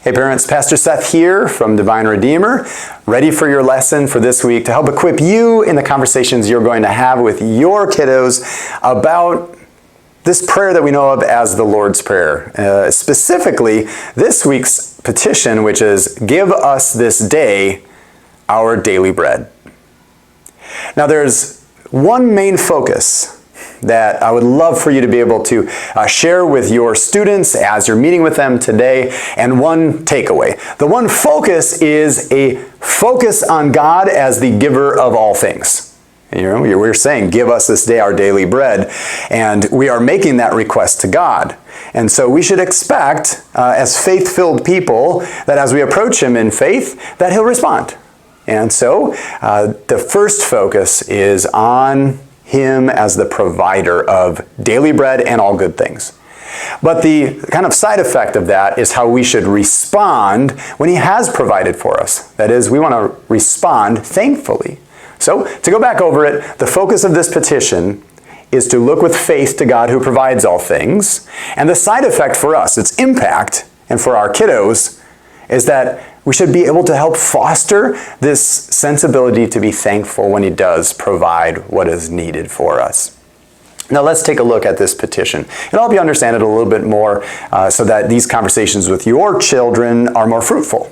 Hey parents, Pastor Seth here from Divine Redeemer, ready for your lesson for this week to help equip you in the conversations you're going to have with your kiddos about this prayer that we know of as the Lord's Prayer. Specifically, this week's petition, which is, "Give us this day our daily bread." Now there's one main focus that I would love for you to be able to share with your students as you're meeting with them today, and one takeaway. The one focus is a focus on God as the giver of all things. You know, we're saying, "Give us this day our daily bread," and we are making that request to God. And so we should expect, as faith-filled people, that as we approach Him in faith, that He'll respond. And so the first focus is on Him as the provider of daily bread and all good things. But the kind of side effect of that is how we should respond when He has provided for us. That is, we want to respond thankfully. So, to go back over it, the focus of this petition is to look with faith to God who provides all things. And the side effect for us, its impact, and for our kiddos, is that we should be able to help foster this sensibility to be thankful when He does provide what is needed for us. Now let's take a look at this petition. It'll help you understand it a little bit more so that these conversations with your children are more fruitful.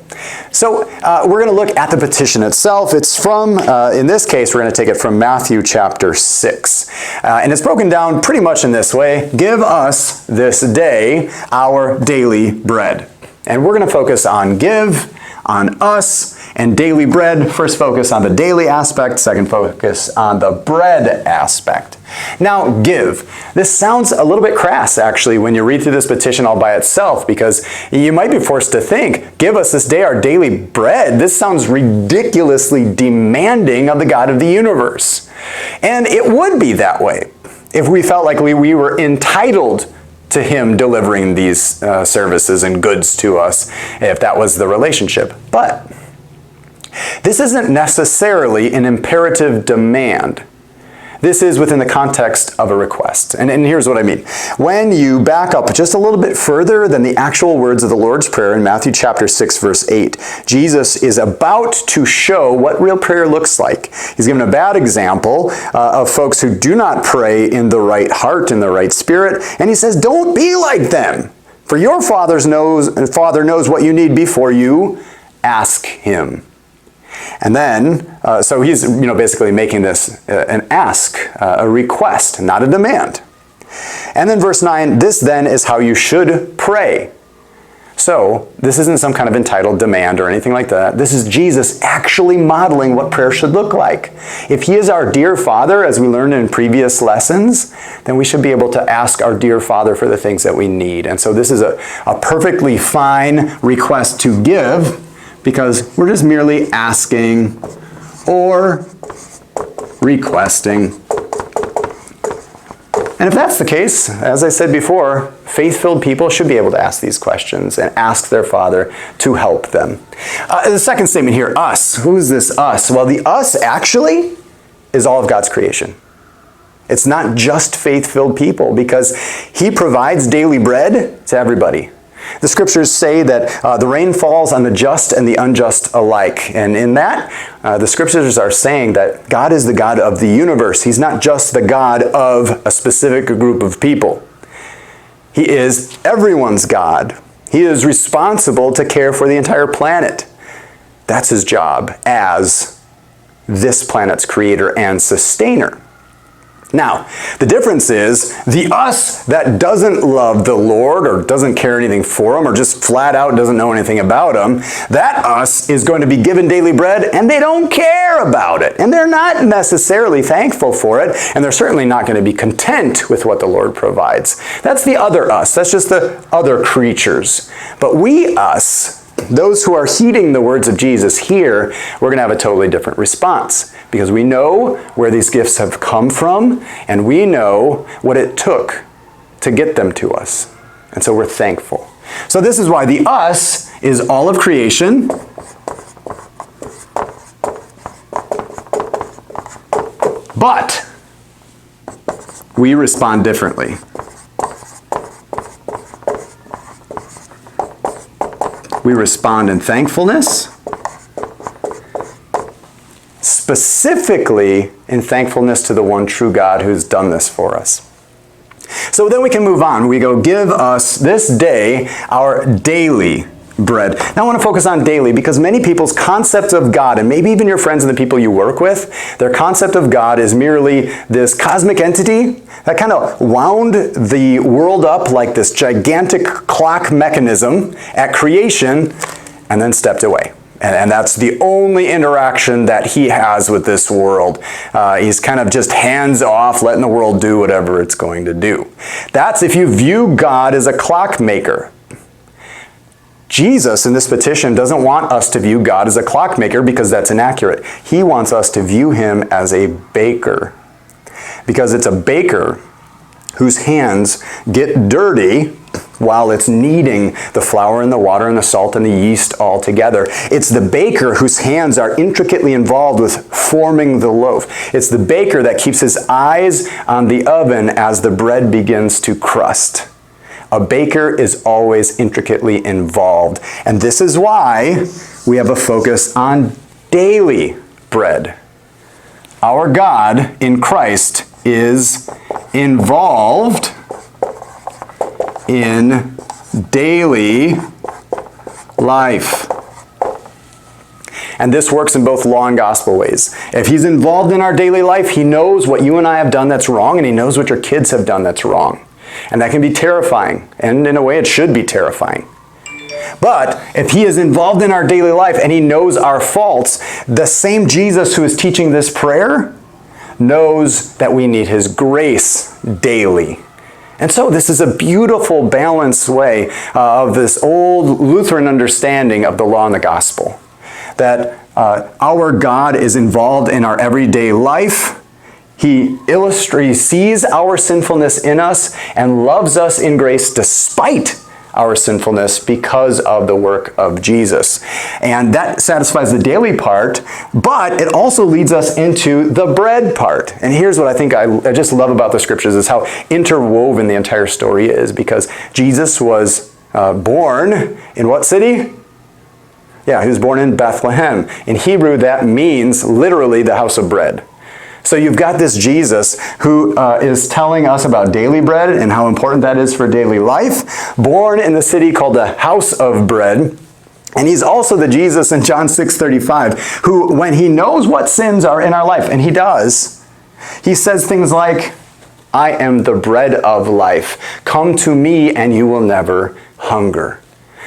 So we're going to look at the petition itself. It's from, in this case, we're going to take it from Matthew chapter 6. And it's broken down pretty much in this way. "Give us this day our daily bread." And we're going to focus on give, on us, and daily bread. First focus on the daily aspect, second focus on the bread aspect. Now, give. This sounds a little bit crass, actually, when you read through this petition all by itself, because you might be forced to think, "Give us this day our daily bread." This sounds ridiculously demanding of the God of the universe. And it would be that way if we felt like we were entitled to Him delivering these services and goods to us, if that was the relationship. But this isn't necessarily an imperative demand. This is within the context of a request. And here's what I mean. When you back up just a little bit further than the actual words of the Lord's Prayer in Matthew chapter 6, verse 8, Jesus is about to show what real prayer looks like. He's given a bad example of folks who do not pray in the right heart, in the right spirit, and He says, "Don't be like them, for your Father knows what you need before you ask Him." And then, so He's basically making this an ask, a request, not a demand. And then verse 9, "This then is how you should pray." So this isn't some kind of entitled demand or anything like that. This is Jesus actually modeling what prayer should look like. If He is our dear Father, as we learned in previous lessons, then we should be able to ask our dear Father for the things that we need. And so this is a perfectly fine request to give, because we're just merely asking or requesting. And if that's the case, as I said before, faith-filled people should be able to ask these questions and ask their Father to help them. The second statement here, us. Who is this us? Well, the us actually is all of God's creation. It's not just faith-filled people, because He provides daily bread to everybody. The scriptures say that the rain falls on the just and the unjust alike. And in that, the scriptures are saying that God is the God of the universe. He's not just the God of a specific group of people. He is everyone's God. He is responsible to care for the entire planet. That's His job as this planet's creator and sustainer. Now, the difference is the us that doesn't love the Lord or doesn't care anything for Him or just flat out doesn't know anything about Him, that us is going to be given daily bread and they don't care about it. And they're not necessarily thankful for it, and they're certainly not going to be content with what the Lord provides. That's the other us. That's just the other creatures. But we us, those who are heeding the words of Jesus here, we're going to have a totally different response, because we know where these gifts have come from, and we know what it took to get them to us. And so we're thankful. So this is why the us is all of creation. But we respond differently. we respond in thankfulness, specifically in thankfulness to the one true God who's done this for us. So then we can move on. We go, give us this day our daily bread. Now I want to focus on daily because many people's concept of God, and maybe even your friends and the people you work with, their concept of God is merely this cosmic entity that kind of wound the world up like this gigantic clock mechanism at creation and then stepped away. And that's the only interaction that he has with this world. He's kind of just hands off, letting the world do whatever it's going to do. That's if you view God as a clockmaker. Jesus in this petition doesn't want us to view God as a clockmaker because that's inaccurate. He wants us to view him as a baker. Because it's a baker whose hands get dirty while it's kneading the flour and the water and the salt and the yeast all together. It's the baker whose hands are intricately involved with forming the loaf. It's the baker that keeps his eyes on the oven as the bread begins to crust. A baker is always intricately involved. And this is why we have a focus on daily bread. Our God in Christ is involved in daily life. And this works in both law and gospel ways. If he's involved in our daily life, he knows what you and I have done that's wrong, and he knows what your kids have done that's wrong. And that can be terrifying, and in a way it should be terrifying. But if he is involved in our daily life and he knows our faults, the same Jesus who is teaching this prayer knows that we need his grace daily. And so this is a beautiful, balanced way of this old Lutheran understanding of the law and the gospel. That our God is involved in our everyday life. He sees our sinfulness in us and loves us in grace despite our sinfulness because of the work of Jesus. And that satisfies the daily part, but it also leads us into the bread part. And here's what I think I just love about the scriptures is how interwoven the entire story is, because Jesus was born in what city? Yeah, he was born in Bethlehem. In Hebrew, that means literally the house of bread. So you've got this Jesus who is telling us about daily bread and how important that is for daily life, born in the city called the house of bread. And he's also the Jesus in John 6:35, who, when he knows what sins are in our life, and he does, he says things like, I am the bread of life. Come to me and you will never hunger.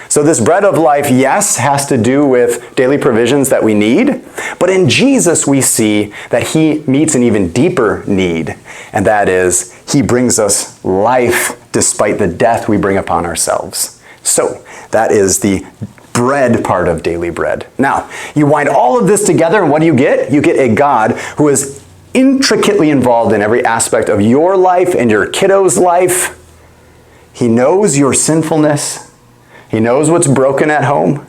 So this bread of life, yes, has to do with daily provisions that we need, but in Jesus we see that he meets an even deeper need, and that is he brings us life despite the death we bring upon ourselves. So that is the bread part of daily bread. Now, you wind all of this together, and what do you get? You get a God who is intricately involved in every aspect of your life and your kiddo's life. He knows your sinfulness. He knows what's broken at home,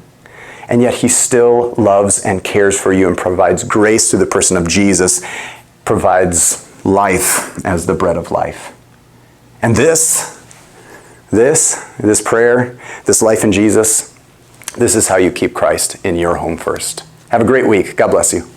and yet he still loves and cares for you and provides grace through the person of Jesus, provides life as the bread of life. And this prayer, this life in Jesus, this is how you keep Christ in your home first. Have a great week. God bless you.